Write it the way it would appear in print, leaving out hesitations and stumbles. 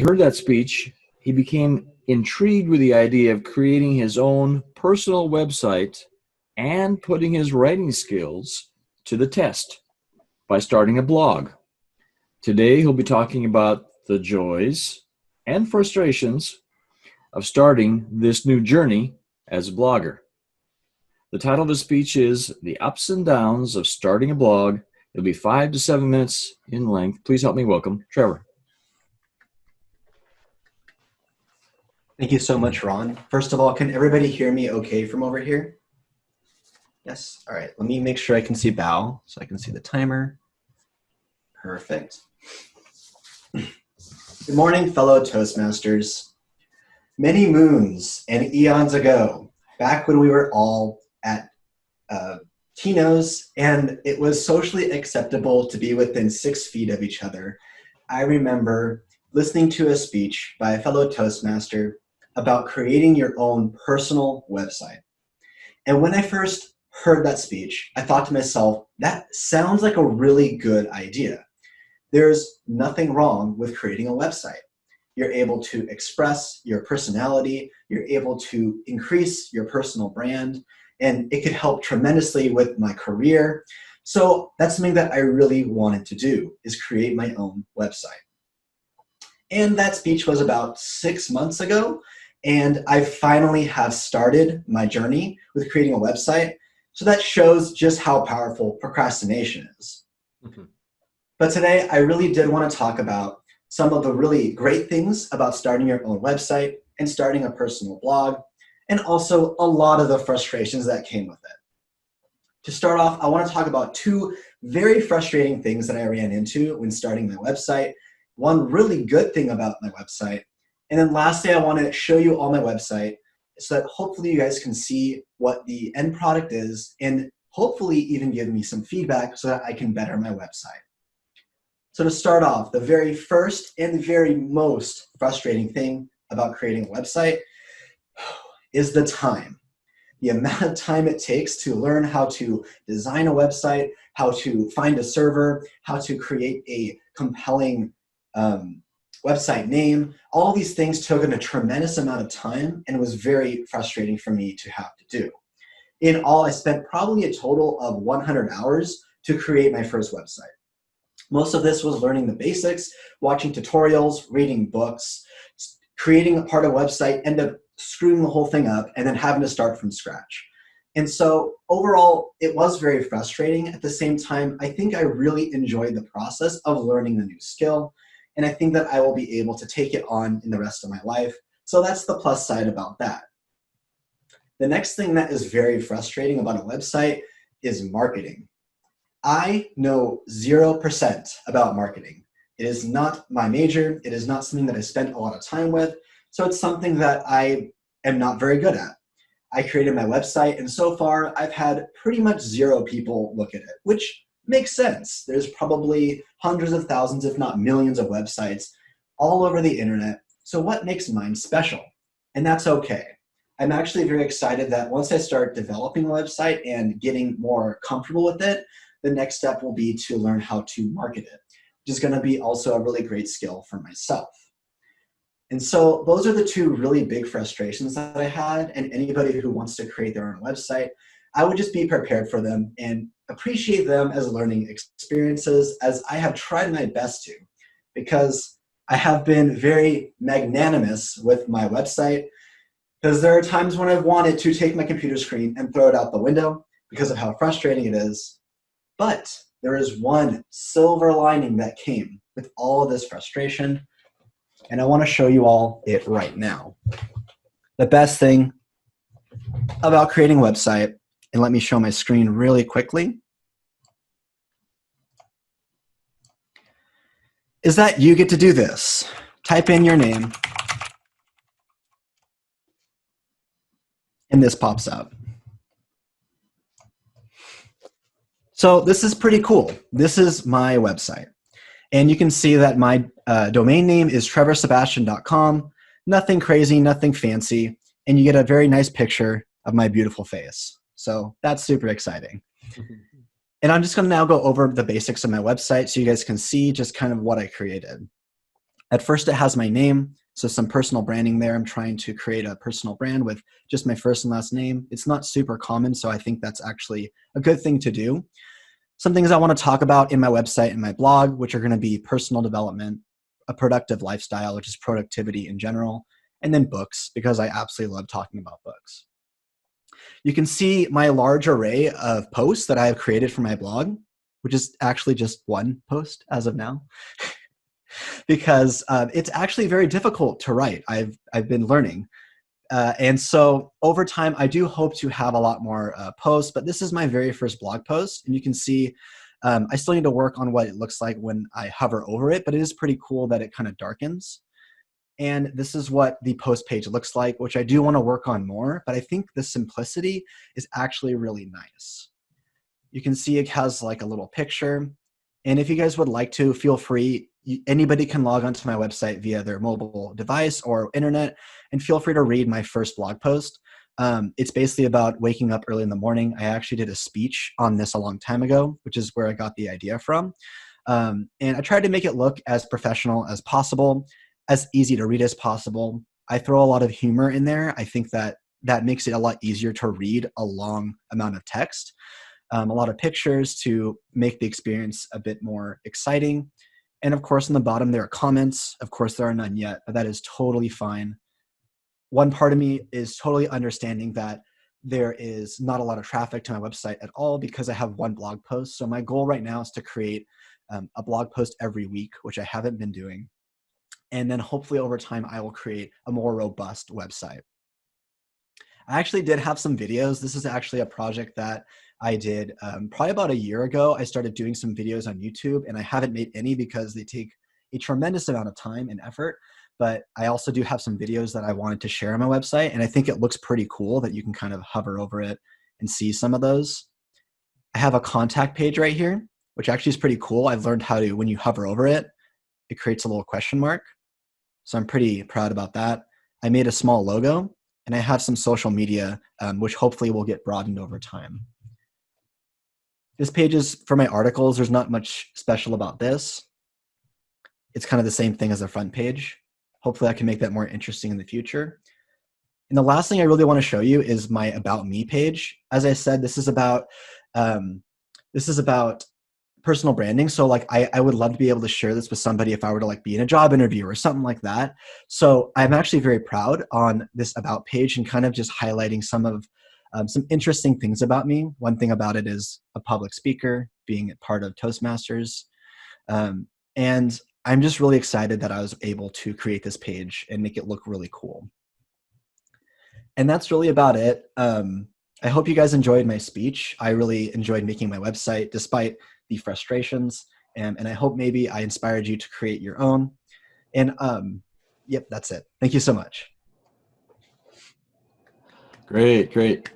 heard that speech, he became intrigued with the idea of creating his own personal website and putting his writing skills to the test by starting a blog. Today, he'll be talking about the joys and frustrations of starting this new journey as a blogger. The title of the speech is The Ups and Downs of Starting a Blog. It'll be 5 to 7 minutes in length. Please help me welcome Trevor. Thank you so much, Ron. First of all, can everybody hear me okay from over here? Yes? All right, let me make sure I can see Bao so I can see the timer. Perfect. Good morning, fellow Toastmasters. Many moons and eons ago, back when we were all at Tino's and it was socially acceptable to be within 6 feet of each other, I remember listening to a speech by a fellow Toastmaster about creating your own personal website. And when I first heard that speech, I thought to myself, that sounds like a really good idea. There's nothing wrong with creating a website. You're able to express your personality, you're able to increase your personal brand, and it could help tremendously with my career. So that's something that I really wanted to do, is create my own website. And that speech was about 6 months ago, and I finally have started my journey with creating a website. So that shows just how powerful procrastination is. Mm-hmm. But today, I really did want to talk about some of the really great things about starting your own website and starting a personal blog, and also a lot of the frustrations that came with it. To start off, I want to talk about 2 very frustrating things that I ran into when starting my website. One really good thing about my website. And then lastly, I want to show you all my website so that hopefully you guys can see what the end product is and hopefully even give me some feedback so that I can better my website. So to start off, the very first and very most frustrating thing about creating a website is the time. The amount of time it takes to learn how to design a website, how to find a server, how to create a compelling website name. All these things took a tremendous amount of time and was very frustrating for me to have to do. In all, I spent probably a total of 100 hours to create my first website. Most of this was learning the basics, watching tutorials, reading books, creating a part of a website, end up screwing the whole thing up, and then having to start from scratch. And so overall, it was very frustrating. At the same time, I think I really enjoyed the process of learning the new skill, and I think that I will be able to take it on in the rest of my life. So that's the plus side about that. The next thing that is very frustrating about a website is marketing. I know 0% about marketing. It is not my major. It is not something that I spent a lot of time with. So it's something that I am not very good at. I created my website, and so far I've had pretty much 0 people look at it, which makes sense. There's probably hundreds of thousands, if not millions of websites all over the internet. So what makes mine special? And that's okay. I'm actually very excited that once I start developing a website and getting more comfortable with it, the next step will be to learn how to market it, which is going to be also a really great skill for myself. And so those are the 2 really big frustrations that I had, and anybody who wants to create their own website, I would just be prepared for them and appreciate them as learning experiences, as I have tried my best to, because I have been very magnanimous with my website, because there are times when I've wanted to take my computer screen and throw it out the window because of how frustrating it is. But there is one silver lining that came with all of this frustration, and I want to show you all it right now. The best thing about creating a website, and let me show my screen really quickly, is that you get to do this. Type in your name, and this pops up. So this is pretty cool. This is my website. And you can see that my domain name is trevorsebastian.com. Nothing crazy, nothing fancy. And you get a very nice picture of my beautiful face. So that's super exciting. And I'm just going to now go over the basics of my website so you guys can see just kind of what I created. At first, it has my name, so some personal branding there. I'm trying to create a personal brand with just my first and last name. It's not super common, so I think that's actually a good thing to do. Some things I want to talk about in my website and my blog, which are going to be personal development, a productive lifestyle, which is productivity in general, and then books, because I absolutely love talking about books. You can see my large array of posts that I have created for my blog, which is actually just one post as of now, because it's actually very difficult to write. I've been learning. And so over time, I do hope to have a lot more posts, but this is my very first blog post. And you can see I still need to work on what it looks like when I hover over it, but it is pretty cool that it kind of darkens. And this is what the post page looks like, which I do want to work on more, but I think the simplicity is actually really nice. You can see it has like a little picture. And if you guys would like to, feel free. Anybody can log onto my website via their mobile device or internet, and feel free to read my first blog post. It's basically about waking up early in the morning. I actually did a speech on this a long time ago, which is where I got the idea from. And I tried to make it look as professional as possible, as easy to read as possible. I throw a lot of humor in there. I think that that makes it a lot easier to read a long amount of text. A lot of pictures to make the experience a bit more exciting. And of course, on the bottom, there are comments. Of course, there are none yet, but that is totally fine. One part of me is totally understanding that there is not a lot of traffic to my website at all because I have one blog post. So my goal right now is to create a blog post every week, which I haven't been doing. And then hopefully over time, I will create a more robust website. I actually did have some videos. This is actually a project that I did probably about a year ago. I started doing some videos on YouTube, and I haven't made any because they take a tremendous amount of time and effort. But I also do have some videos that I wanted to share on my website, and I think it looks pretty cool that you can kind of hover over it and see some of those. I have a contact page right here, which actually is pretty cool. I've learned how to, when you hover over it, it creates a little question mark. So I'm pretty proud about that. I made a small logo, and I have some social media, which hopefully will get broadened over time. This page is for my articles. There's not much special about this. It's kind of the same thing as the front page. Hopefully I can make that more interesting in the future. And the last thing I really want to show you is my About Me page. As I said, this is about personal branding. So like I would love to be able to share this with somebody if I were to like be in a job interview or something like that. So I'm actually very proud on this About page and kind of just highlighting some interesting things about me. One thing about it is a public speaker, being a part of Toastmasters. And I'm just really excited that I was able to create this page and make it look really cool. And that's really about it. I hope you guys enjoyed my speech. I really enjoyed making my website despite the frustrations. And I hope maybe I inspired you to create your own. And yep, that's it. Thank you so much. Great, great.